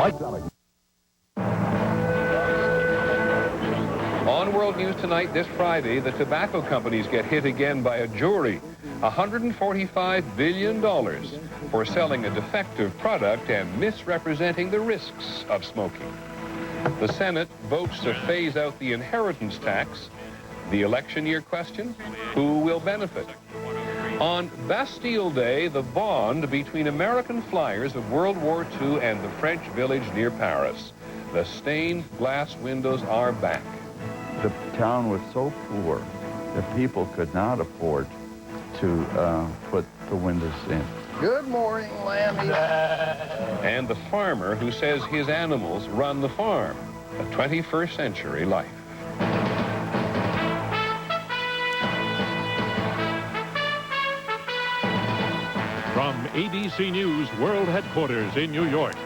Mike Daly. On World News Tonight this Friday, the tobacco companies get hit again by a jury. $145 billion for selling a defective product and misrepresenting the risks of smoking. The Senate votes to phase out the inheritance tax. The election year question, who will benefit? On Bastille Day, the bond between American flyers of World War II and the French village near Paris. The stained glass windows are back. The town was so poor that people could not afford to put the windows in. Good morning, Lammy. And the farmer who says his animals run the farm. A 21st century life. From ABC News World Headquarters in New York,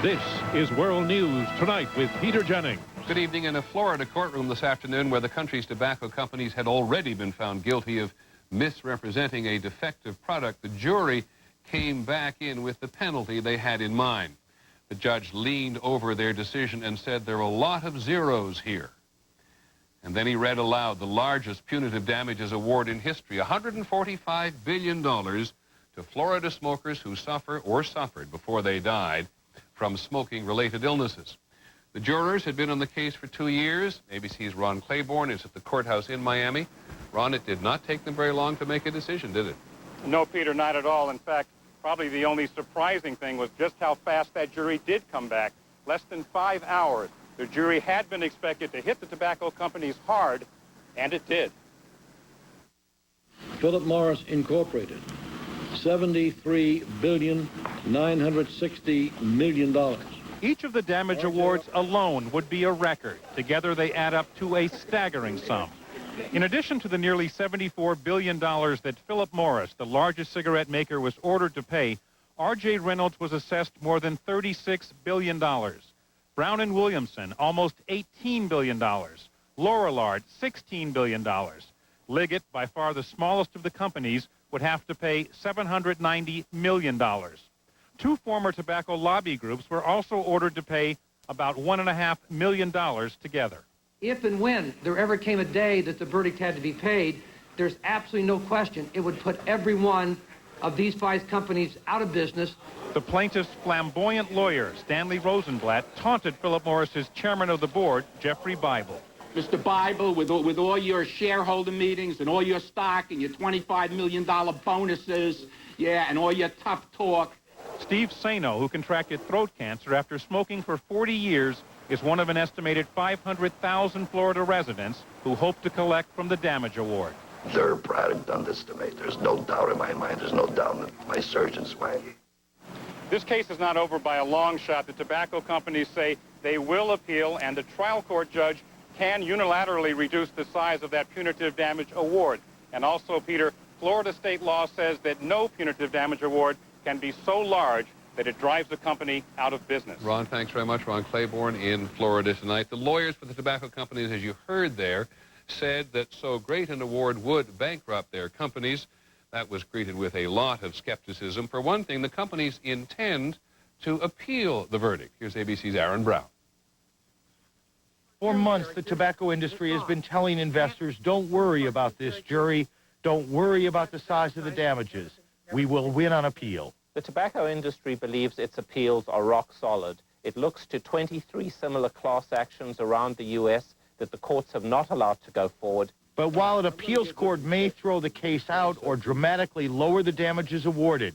this is World News Tonight with Peter Jennings. Good evening. In a Florida courtroom this afternoon where the country's tobacco companies had already been found guilty of misrepresenting a defective product, the jury came back in with the penalty they had in mind. The judge leaned over their decision and said there are a lot of zeros here. And then he read aloud the largest punitive damages award in history, $145 billion to Florida smokers who suffer or suffered before they died from smoking-related illnesses. The jurors had been on the case for 2 years. ABC's Ron Claiborne is at the courthouse in Miami. Ron, it did not take them very long to make a decision, did it? No, Peter, not at all. In fact, probably the only surprising thing was just how fast that jury did come back. Less than 5 hours. The jury had been expected to hit the tobacco companies hard, and it did. Philip Morris Incorporated, $73,960,000,000. Each of the damage awards alone would be a record. Together, they add up to a staggering sum. In addition to the nearly $74 billion that Philip Morris, the largest cigarette maker, was ordered to pay, R.J. Reynolds was assessed more than $36 billion. Brown & Williamson, almost $18 billion. Lorillard, $16 billion. Liggett, by far the smallest of the companies, would have to pay $790 million. Two former tobacco lobby groups were also ordered to pay about $1.5 million together. If and when there ever came a day that the verdict had to be paid, there's absolutely no question it would put every one of these 5 companies out of business. The plaintiff's flamboyant lawyer, Stanley Rosenblatt, taunted Philip Morris's chairman of the board, Jeffrey Bible. Mr. Bible, with all your shareholder meetings and all your stock and your $25 million bonuses, yeah, and all your tough talk. Steve Sano, who contracted throat cancer after smoking for 40 years, is one of an estimated 500,000 Florida residents who hope to collect from the damage award. Their product done this to me. There's no doubt in my mind. There's no doubt in my surgeon's mind. This case is not over by a long shot. The tobacco companies say they will appeal, and the trial court judge can unilaterally reduce the size of that punitive damage award. And also, Peter, Florida state law says that no punitive damage award can be so large that it drives the company out of business. Ron, thanks very much. Ron Claiborne in Florida tonight. The lawyers for the tobacco companies, as you heard there, said that so great an award would bankrupt their companies. That was greeted with a lot of skepticism. For one thing, the companies intend to appeal the verdict. Here's ABC's Aaron Brown. For months, the tobacco industry has been telling investors, don't worry about this jury. Don't worry about the size of the damages. We will win on appeal. The tobacco industry believes its appeals are rock solid. It looks to 23 similar class actions around the U.S. that the courts have not allowed to go forward. But while an appeals court may throw the case out or dramatically lower the damages awarded,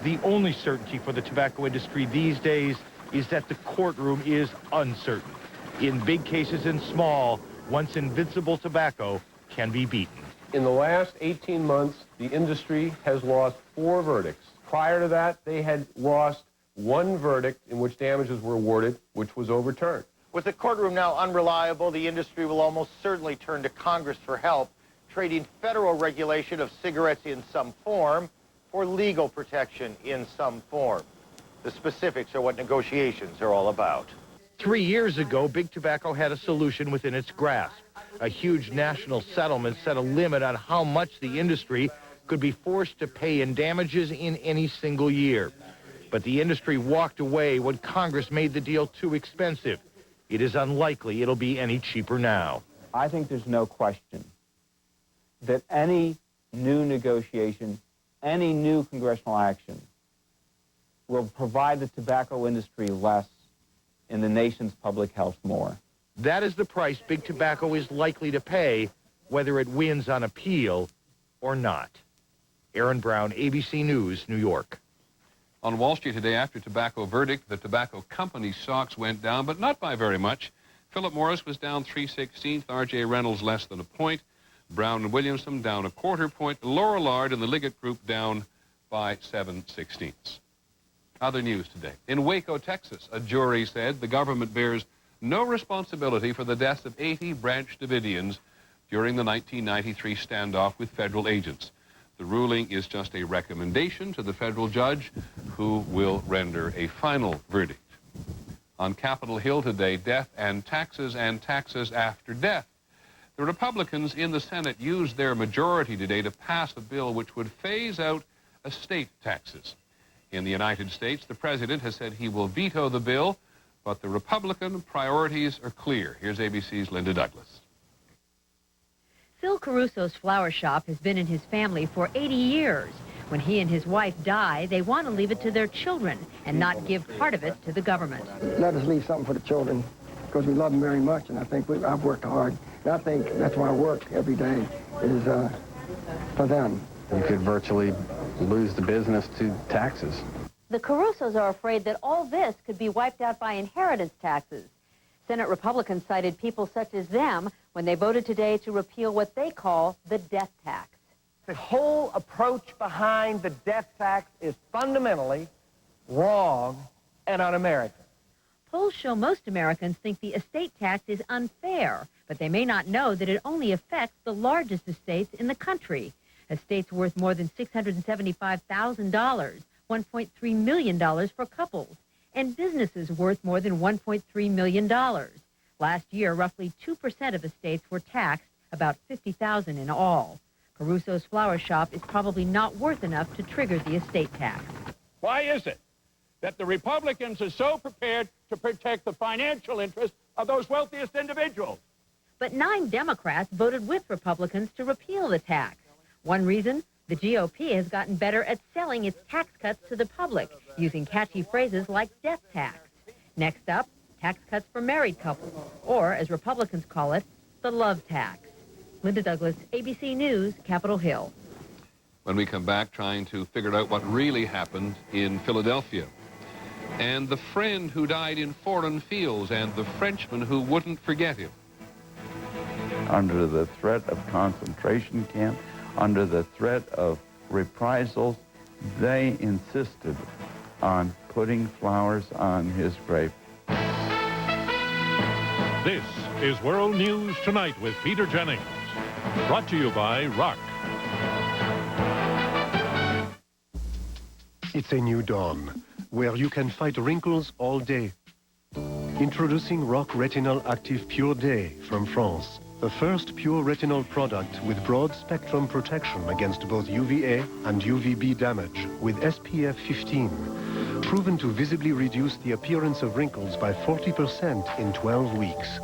the only certainty for the tobacco industry these days is that the courtroom is uncertain. In big cases and small, once invincible tobacco can be beaten. In the last 18 months, the industry has lost 4 verdicts. Prior to that, they had lost 1 verdict in which damages were awarded, which was overturned. With the courtroom now unreliable, the industry will almost certainly turn to Congress for help, trading federal regulation of cigarettes in some form for legal protection in some form. The specifics are what negotiations are all about. 3 years ago, Big Tobacco had a solution within its grasp. A huge national settlement set a limit on how much the industry could be forced to pay in damages in any single year. But the industry walked away when Congress made the deal too expensive. It is unlikely it'll be any cheaper now. I think there's no question that any new negotiation, any new congressional action will provide the tobacco industry less and the nation's public health more. That is the price Big Tobacco is likely to pay, whether it wins on appeal or not. Aaron Brown, ABC News, New York. On Wall Street today, after tobacco verdict, the tobacco company stocks went down, but not by very much. Philip Morris was down 3/16, R.J. Reynolds less than a point, Brown & Williamson down a quarter point, Lorillard and the Liggett Group down by 7/16. Other news today. In Waco, Texas, a jury said the government bears no responsibility for the deaths of 80 Branch Davidians during the 1993 standoff with federal agents. The ruling is just a recommendation to the federal judge who will render a final verdict. On Capitol Hill today, death and taxes after death. The Republicans in the Senate used their majority today to pass a bill which would phase out estate taxes. In the United States, the president has said he will veto the bill, but the Republican priorities are clear. Here's ABC's Linda Douglas. Phil Caruso's flower shop has been in his family for 80 years. When he and his wife die, they want to leave it to their children and not give part of it to the government. Let us leave something for the children because we love them very much, and I think I've worked hard. And I think that's why I work every day is for them. You could virtually lose the business to taxes. The Carusos are afraid that all this could be wiped out by inheritance taxes. Senate Republicans cited people such as them when they voted today to repeal what they call the death tax. The whole approach behind the death tax is fundamentally wrong and un-American. Polls show most Americans think the estate tax is unfair, but they may not know that it only affects the largest estates in the country. Estates worth more than $675,000, $1.3 million for couples, and businesses worth more than $1.3 million. Last year, roughly 2% of estates were taxed, about $50,000 in all. Caruso's flower shop is probably not worth enough to trigger the estate tax. Why is it that the Republicans are so prepared to protect the financial interests of those wealthiest individuals? But 9 Democrats voted with Republicans to repeal the tax. One reason, the GOP has gotten better at selling its tax cuts to the public, using catchy phrases like death tax. Next up, tax cuts for married couples, or as Republicans call it, the love tax. Linda Douglas, ABC News, Capitol Hill. When we come back, trying to figure out what really happened in Philadelphia, and the friend who died in foreign fields, and the Frenchman who wouldn't forget him. Under the threat of concentration camp, under the threat of reprisals, they insisted on putting flowers on his grave. This is World News Tonight with Peter Jennings. Brought to you by Rock. It's a new dawn where you can fight wrinkles all day. Introducing Rock Retinol Active Pure Day from France. The first pure retinol product with broad-spectrum protection against both UVA and UVB damage with SPF 15, proven to visibly reduce the appearance of wrinkles by 40% in 12 weeks.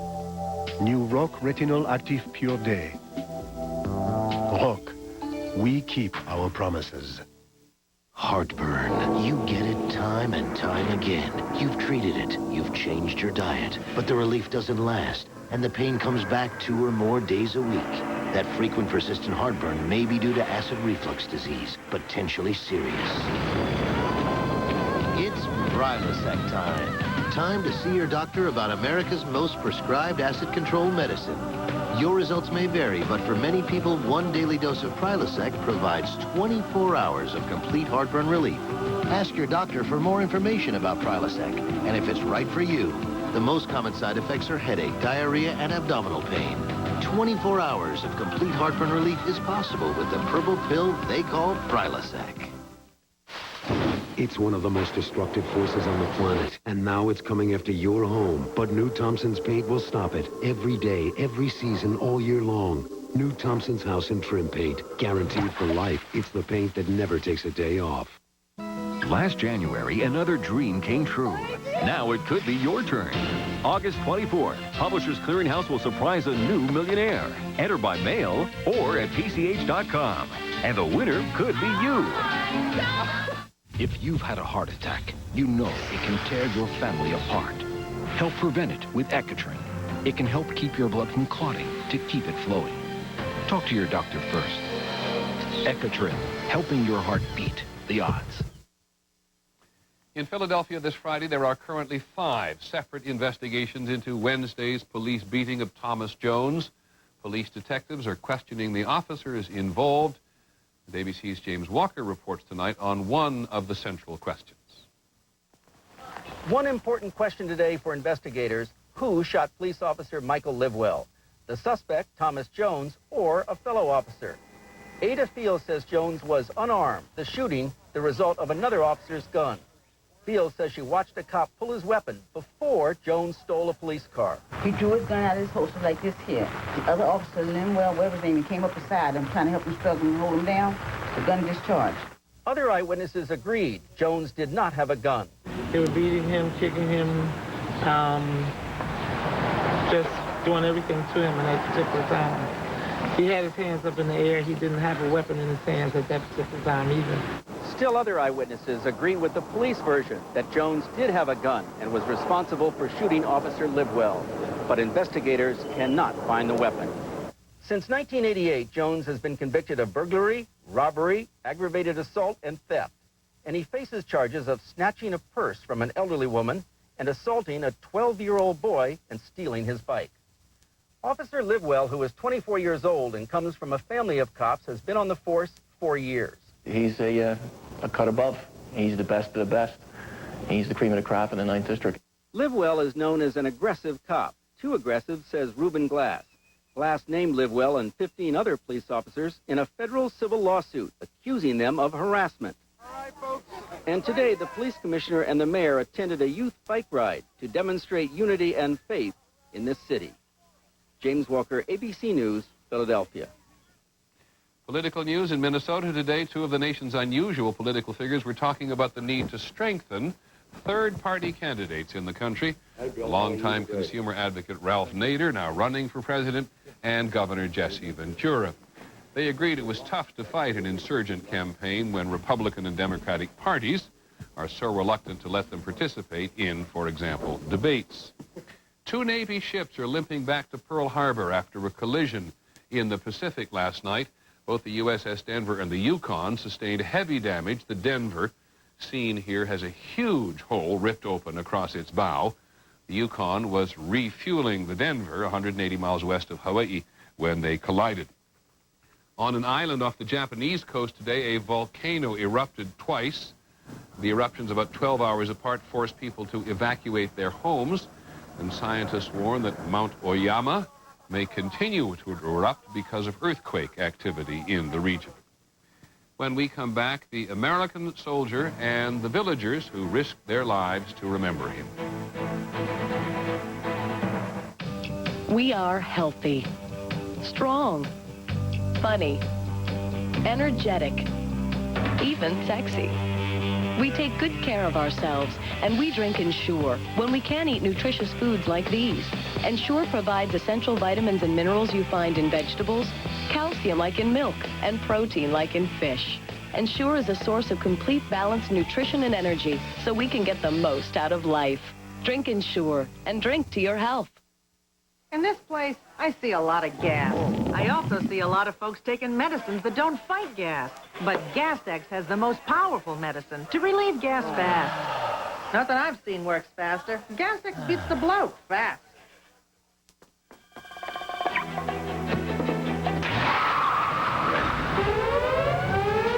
New Rock Retinol Active Pure Day. Rock, we keep our promises. Heartburn. You get it time and time again. You've treated it. You've changed your diet. But the relief doesn't last, and the pain comes back 2 or more days a week. That frequent persistent heartburn may be due to acid reflux disease, potentially serious. It's Prilosec time. Time to see your doctor about America's most prescribed acid control medicine. Your results may vary, but for many people, 1 daily dose of Prilosec provides 24 hours of complete heartburn relief. Ask your doctor for more information about Prilosec, and if it's right for you. The most common side effects are headache, diarrhea, and abdominal pain. 24 hours of complete heartburn relief is possible with the purple pill they call Prilosec. It's one of the most destructive forces on the planet, and now it's coming after your home. But New Thompson's paint will stop it every day, every season, all year long. New Thompson's House and Trim Paint, guaranteed for life. It's the paint that never takes a day off. Last January, another dream came true. Now it could be your turn. August 24th, Publishers Clearinghouse will surprise a new millionaire. Enter by mail or at PCH.com. And the winner could be you. If you've had a heart attack, you know it can tear your family apart. Help prevent it with Ecotrin. It can help keep your blood from clotting to keep it flowing. Talk to your doctor first. Ecotrin, helping your heart beat the odds. In Philadelphia this Friday, there are currently 5 separate investigations into Wednesday's police beating of Thomas Jones. Police detectives are questioning the officers involved. And ABC's James Walker reports tonight on one of the central questions. One important question today for investigators: who shot police officer Michael Livewell? The suspect, Thomas Jones, or a fellow officer? Ada Fields says Jones was unarmed. The shooting, the result of another officer's gun. Fields says she watched a cop pull his weapon before Jones stole a police car. He drew his gun out of his holster like this here. The other officer, Linwell, whatever his name, he came up beside him, trying to help him struggle and hold him down. The gun discharged. Other eyewitnesses agreed Jones did not have a gun. They were beating him, kicking him, just doing everything to him in that particular time. He had his hands up in the air. He didn't have a weapon in his hands at that particular time either. Still other eyewitnesses agree with the police version that Jones did have a gun and was responsible for shooting Officer Livewell. But investigators cannot find the weapon. Since 1988, Jones has been convicted of burglary, robbery, aggravated assault, and theft. And he faces charges of snatching a purse from an elderly woman and assaulting a 12-year-old boy and stealing his bike. Officer Livewell, who is 24 years old and comes from a family of cops, has been on the force 4 years. He's a cut above. He's the best of the best. He's the cream of the crop in the 9th District. Livewell is known as an aggressive cop. Too aggressive, says Reuben Glass. Glass named Livewell and 15 other police officers in a federal civil lawsuit accusing them of harassment. And today, the police commissioner and the mayor attended a youth bike ride to demonstrate unity and faith in this city. James Walker, ABC News, Philadelphia. Political news in Minnesota today. 2 of the nation's unusual political figures were talking about the need to strengthen third-party candidates in the country. Longtime consumer advocate Ralph Nader, now running for president, and Governor Jesse Ventura. They agreed it was tough to fight an insurgent campaign when Republican and Democratic parties are so reluctant to let them participate in, for example, debates. 2 Navy ships are limping back to Pearl Harbor after a collision in the Pacific last night. Both the USS Denver and the Yukon sustained heavy damage. The Denver, seen here, has a huge hole ripped open across its bow. The Yukon was refueling the Denver 180 miles west of Hawaii when they collided. On an island off the Japanese coast today, a volcano erupted twice. The eruptions, about 12 hours apart, forced people to evacuate their homes. And scientists warn that Mount Oyama may continue to erupt because of earthquake activity in the region. When we come back, the American soldier and the villagers who risked their lives to remember him. We are healthy, strong, funny, energetic, even sexy. We take good care of ourselves, and we drink Ensure when we can't eat nutritious foods like these. Ensure provides essential vitamins and minerals you find in vegetables, calcium like in milk, and protein like in fish. Ensure is a source of complete balanced nutrition and energy, so we can get the most out of life. Drink Ensure, and drink to your health. In this place, I see a lot of gas. I also see a lot of folks taking medicines that don't fight gas. But Gas-X has the most powerful medicine to relieve gas fast. Nothing I've seen works faster. Gas-X beats the bloat fast.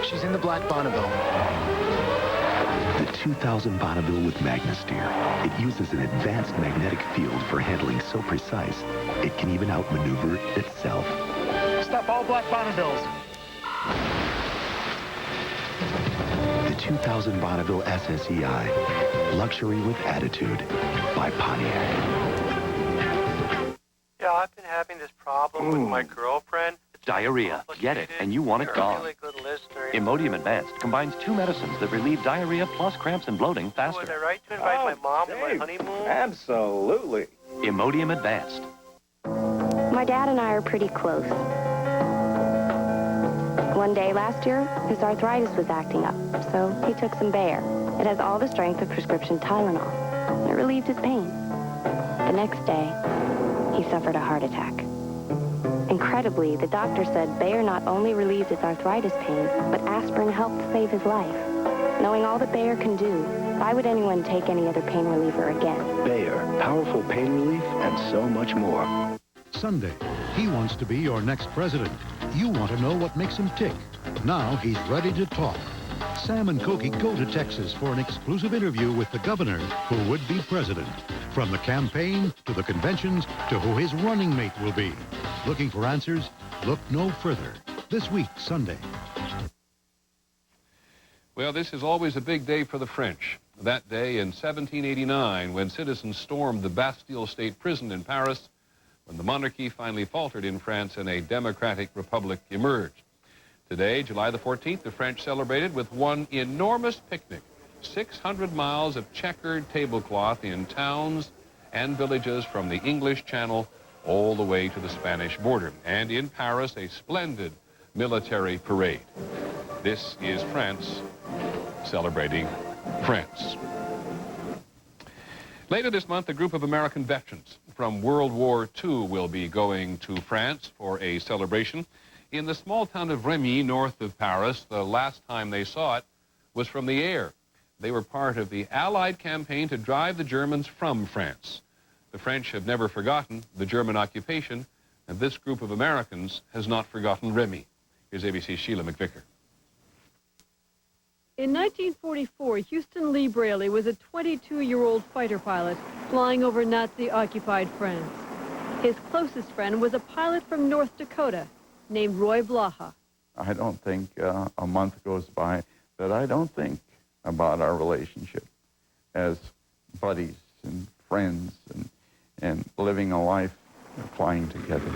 She's in the black Bonneville. The 2000 Bonneville with MagnaSteer. It uses an advanced magnetic field for handling so precise, it can even outmaneuver itself. Stop all black Bonnevilles. The 2000 Bonneville SSEI. Luxury with attitude by Pontiac. Yeah, I've been having this problem with my girlfriend. It's Diarrhea. Get it, and you want it gone. Imodium Advanced combines 2 medicines that relieve diarrhea plus cramps and bloating faster. Was I right to invite my mom to my honeymoon? Absolutely. Imodium Advanced. My dad and I are pretty close. One day last year, his arthritis was acting up, so he took some Bayer. It has all the strength of prescription Tylenol. It relieved his pain. The next day, he suffered a heart attack. Incredibly, the doctor said Bayer not only relieved his arthritis pain, but aspirin helped save his life. Knowing all that Bayer can do, why would anyone take any other pain reliever again? Bayer, powerful pain relief and so much more. Sunday, he wants to be your next president. You want to know what makes him tick. Now he's ready to talk. Sam and Koki go to Texas for an exclusive interview with the governor who would be president. From the campaign to the conventions to who his running mate will be. Looking for answers? Look no further. This week, Sunday. Well, this is always a big day for the French. That day in 1789, when citizens stormed the Bastille State Prison in Paris, when the monarchy finally faltered in France and a democratic republic emerged. Today, July the 14th, the French celebrated with one enormous picnic. 600 miles of checkered tablecloth in towns and villages from the English Channel all the way to the Spanish border. And in Paris, a splendid military parade. This is France celebrating France. Later this month, a group of American veterans from World War II will be going to France for a celebration. In the small town of Rémy, north of Paris, the last time they saw it was from the air. They were part of the Allied campaign to drive the Germans from France. The French have never forgotten the German occupation, and this group of Americans has not forgotten Rémy. Here's ABC's Sheila McVicker. In 1944, Houston Lee Braley was a 22-year-old fighter pilot flying over Nazi-occupied France. His closest friend was a pilot from North Dakota named Roy Blaha. I don't think a month goes by that I don't think about our relationship as buddies and friends and living a life flying together.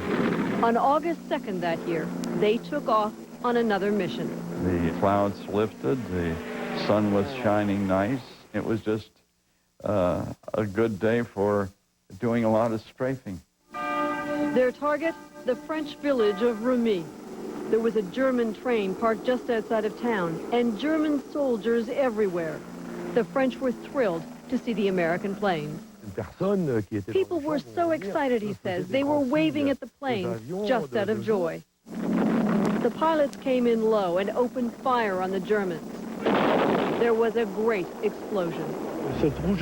On August 2nd that year, they took off on another mission. The clouds lifted, the sun was shining nice. It was just a good day for doing a lot of strafing. Their target, the French village of Rémy. There was a German train parked just outside of town, and German soldiers everywhere. The French were thrilled to see the American planes. People were so excited, he says, they were waving at the planes just out of joy. The pilots came in low and opened fire on the Germans. There was a great explosion.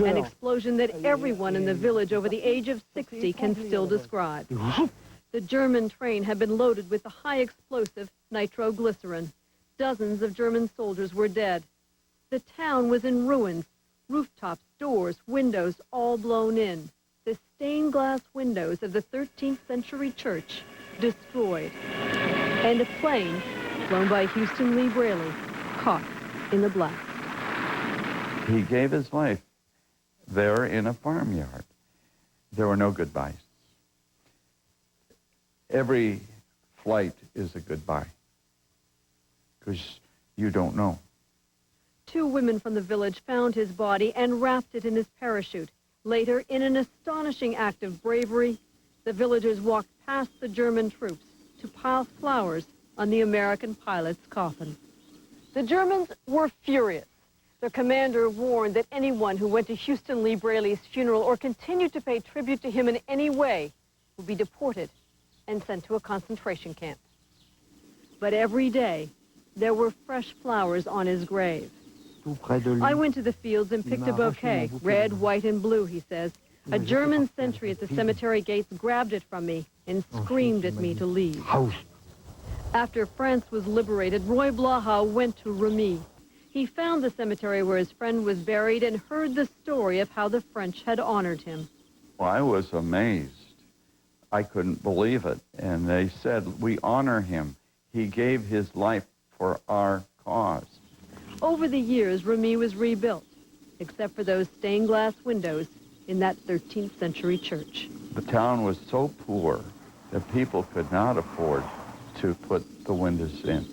An explosion that everyone in the village over the age of 60 can still describe. The German train had been loaded with the high-explosive nitroglycerin. Dozens of German soldiers were dead. The town was in ruins. Rooftops, doors, windows, all blown in. The stained glass windows of the 13th century church destroyed. And a plane, flown by Houston Lee Braley, caught in the blast. He gave his life there in a farmyard. There were no goodbyes. Every flight is a goodbye, because you don't know. 2 women from the village found his body and wrapped it in his parachute. Later, in an astonishing act of bravery, the villagers walked past the German troops to pile flowers on the American pilot's coffin. The Germans were furious. Their commander warned that anyone who went to Houston Lee Braley's funeral or continued to pay tribute to him in any way would be deported and sent to a concentration camp. But every day, there were fresh flowers on his grave. I went to the fields and picked a bouquet, red, white, and blue, he says. A German sentry at the cemetery gates grabbed it from me and screamed at me to leave. After France was liberated, Roy Blaha went to Rémy. He found the cemetery where his friend was buried and heard the story of how the French had honored him. Well, I was amazed. I couldn't believe it. And they said, we honor him. He gave his life for our cause. Over the years, Rémy was rebuilt, except for those stained glass windows in that 13th century church. The town was so poor that people could not afford to put the windows in.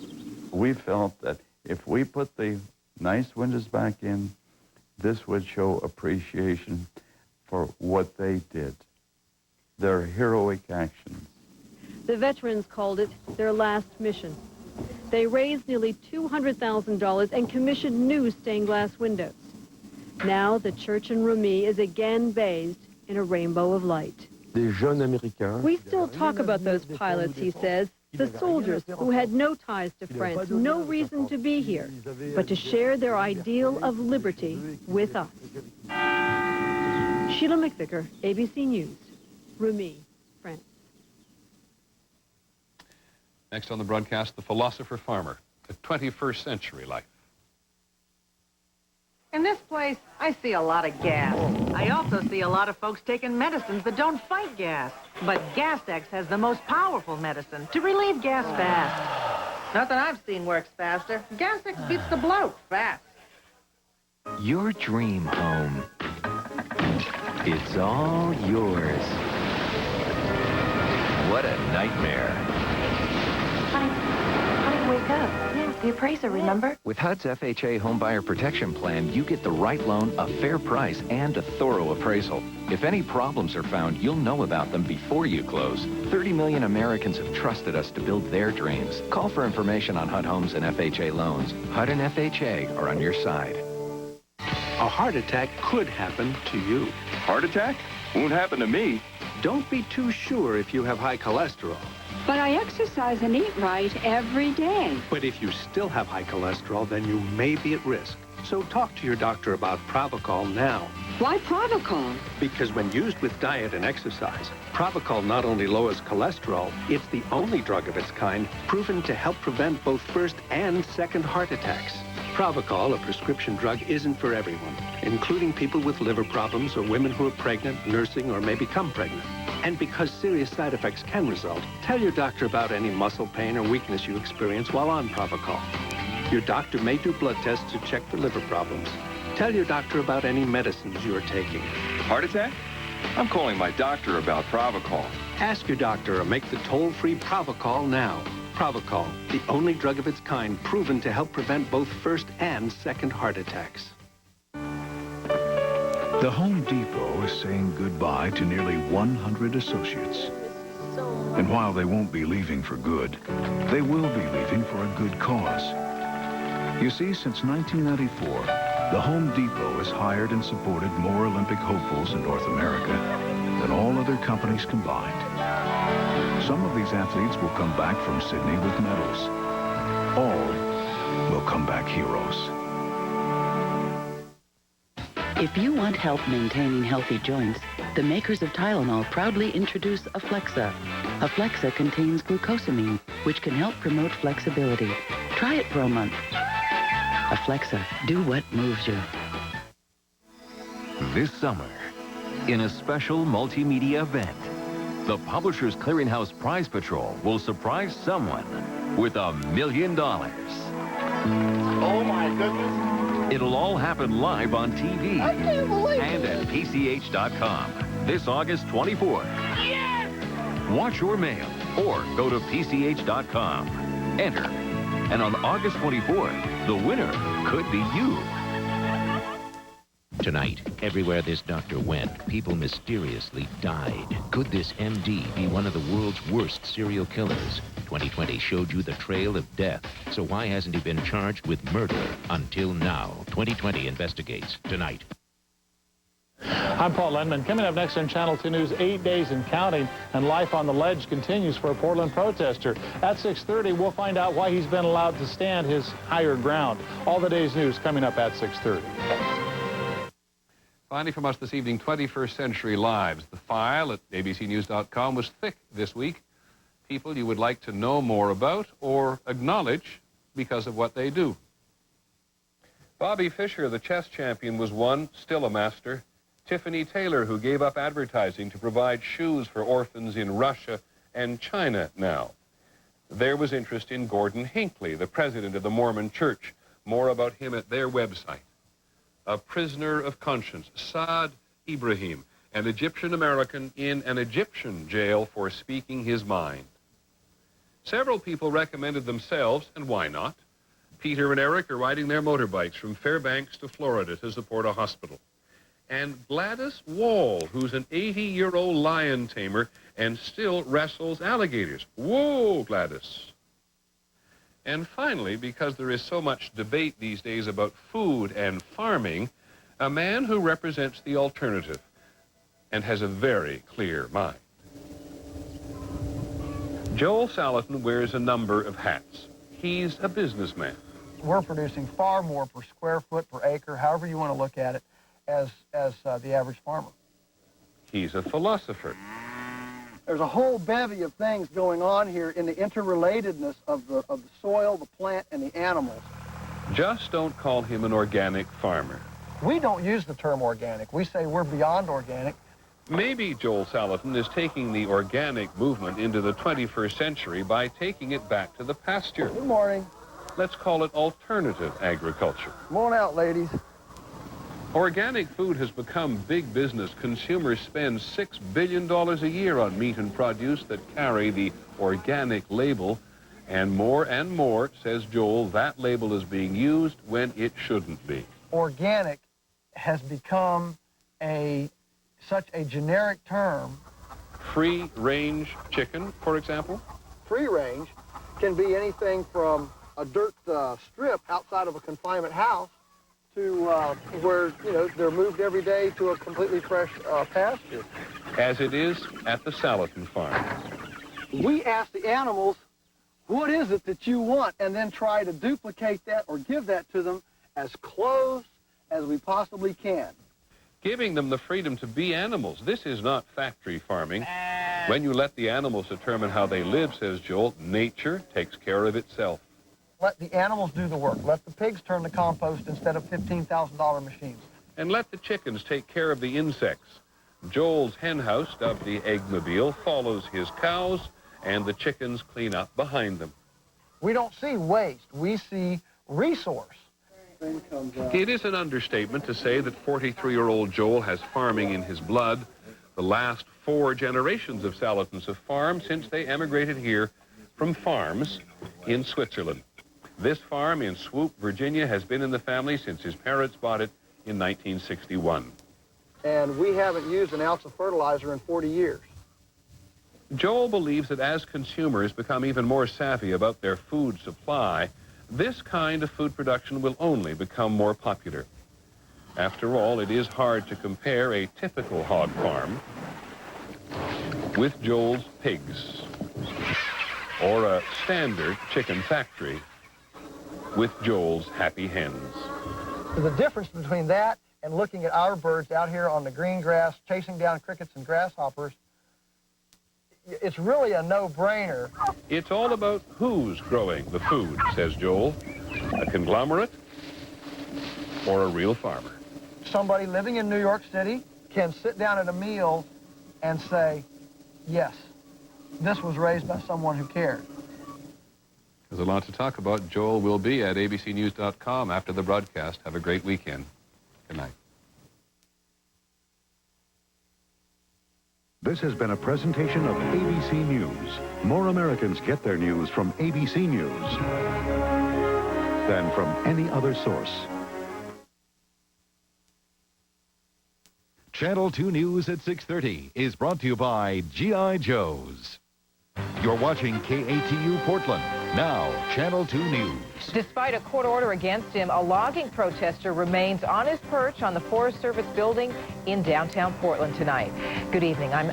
We felt that if we put the nice windows back in, this would show appreciation for what they did, their heroic actions. The veterans called it their last mission. They raised nearly $200,000 and commissioned new stained glass windows. Now the church in Rumi is again bathed in a rainbow of light. We still talk about those pilots, he says, the soldiers who had no ties to France, no reason to be here, but to share their ideal of liberty with us. Sheila McVicker, ABC News, Rumi, France. Next on the broadcast, the philosopher farmer, a 21st century life. In this place, I see a lot of gas. I also see a lot of folks taking medicines that don't fight gas. But GasX has the most powerful medicine to relieve gas fast. Nothing I've seen works faster. GasX beats the bloat fast. Your dream home. It's all yours. What a nightmare. Honey, wake up. Yeah, the appraiser, remember? With HUD's FHA Homebuyer Protection Plan, you get the right loan, a fair price, and a thorough appraisal. If any problems are found, you'll know about them before you close. 30 million Americans have trusted us to build their dreams. Call for information on HUD Homes and FHA loans. HUD and FHA are on your side. A heart attack could happen to you. Heart attack? Won't happen to me. Don't be too sure if you have high cholesterol. But I exercise and eat right every day. But if you still have high cholesterol, then you may be at risk. So talk to your doctor about Pravachol now. Why Pravachol? Because when used with diet and exercise, Pravachol not only lowers cholesterol, it's the only drug of its kind proven to help prevent both first and second heart attacks. Pravachol, a prescription drug, isn't for everyone, including people with liver problems or women who are pregnant, nursing, or may become pregnant. And because serious side effects can result, tell your doctor about any muscle pain or weakness you experience while on Pravachol. Your doctor may do blood tests to check for liver problems. Tell your doctor about any medicines you are taking. Heart attack? I'm calling my doctor about Pravachol. Ask your doctor or make the toll-free Pravachol now. Pravachol, the only drug of its kind proven to help prevent both first and second heart attacks. The Home Depot is saying goodbye to nearly 100 associates. And while they won't be leaving for good, they will be leaving for a good cause. You see, since 1994, the Home Depot has hired and supported more Olympic hopefuls in North America than all other companies combined. Some of these athletes will come back from Sydney with medals. All will come back heroes. If you want help maintaining healthy joints, the makers of Tylenol proudly introduce Aflexa. Aflexa contains glucosamine, which can help promote flexibility. Try it for a month. Aflexa, do what moves you. This summer, in a special multimedia event, the Publishers Clearinghouse Prize Patrol will surprise someone with $1 million. Oh my goodness. It'll all happen live on TV and at PCH.com this August 24th. Yes! Watch your mail or go to PCH.com. Enter. And on August 24th, the winner could be you. Tonight, everywhere this doctor went, people mysteriously died. Could this MD be one of the world's worst serial killers? 2020 showed you the trail of death. So why hasn't he been charged with murder until now? 2020 investigates tonight. I'm Paul Lenman. Coming up next on Channel 2 News, 8 days and counting, and life on the ledge continues for a Portland protester. At 6:30, we'll find out why he's been allowed to stand his higher ground. All the day's news coming up at 6:30. Finally from us this evening, 21st Century Lives. The file at abcnews.com was thick this week. People you would like to know more about or acknowledge because of what they do. Bobby Fischer, the chess champion, was one, still a master. Tiffany Taylor, who gave up advertising to provide shoes for orphans in Russia and China now. There was interest in Gordon Hinckley, the president of the Mormon Church. More about him at their website. A prisoner of conscience, Saad Ibrahim, an Egyptian-American in an Egyptian jail for speaking his mind. Several people recommended themselves, and why not? Peter and Eric are riding their motorbikes from Fairbanks to Florida to support a hospital. And Gladys Wall, who's an 80-year-old lion tamer and still wrestles alligators. Whoa, Gladys. And finally, because there is so much debate these days about food and farming, a man who represents the alternative and has a very clear mind. Joel Salatin wears a number of hats. He's a businessman. We're producing far more per square foot, per acre, however you want to look at it, as the average farmer. He's a philosopher. There's a whole bevy of things going on here in the interrelatedness of the soil, the plant, and the animals. Just don't call him an organic farmer. We don't use the term organic. We say we're beyond organic. Maybe Joel Salatin is taking the organic movement into the 21st century by taking it back to the pasture. Good morning. Let's call it alternative agriculture. Come on out, ladies. Organic food has become big business. Consumers spend $6 billion a year on meat and produce that carry the organic label. And more, says Joel, that label is being used when it shouldn't be. Organic has become such a generic term. Free-range chicken, for example? Free range can be anything from a dirt strip outside of a confinement house to where, they're moved every day to a completely fresh pasture. As it is at the Salatin farm. We ask the animals, what is it that you want, and then try to duplicate that or give that to them as close as we possibly can. Giving them the freedom to be animals. This is not factory farming. When you let the animals determine how they live, says Joel, nature takes care of itself. Let the animals do the work. Let the pigs turn the compost instead of $15,000 machines. And let the chickens take care of the insects. Joel's hen house, dubbed the Eggmobile, follows his cows, and the chickens clean up behind them. We don't see waste. We see resource. It is an understatement to say that 43-year-old Joel has farming in his blood. The last 4 generations of Salatins have farmed since they emigrated here from farms in Switzerland. This farm in Swope, Virginia, has been in the family since his parents bought it in 1961. And we haven't used an ounce of fertilizer in 40 years. Joel believes that as consumers become even more savvy about their food supply, this kind of food production will only become more popular. After all, it is hard to compare a typical hog farm with Joel's pigs, or a standard chicken factory with Joel's happy hens. The difference between that and looking at our birds out here on the green grass, chasing down crickets and grasshoppers, it's really a no-brainer. It's all about who's growing the food, says Joel. A conglomerate or a real farmer. Somebody living in New York City can sit down at a meal and say, yes, this was raised by someone who cared. There's a lot to talk about. Joel will be at abcnews.com after the broadcast. Have a great weekend. Good night. This has been a presentation of ABC News. More Americans get their news from ABC News than from any other source. Channel 2 News at 6:30 is brought to you by G.I. Joe's. You're watching KATU Portland. Now, Channel 2 News. Despite a court order against him, a logging protester remains on his perch on the Forest Service building in downtown Portland tonight. Good evening. I'm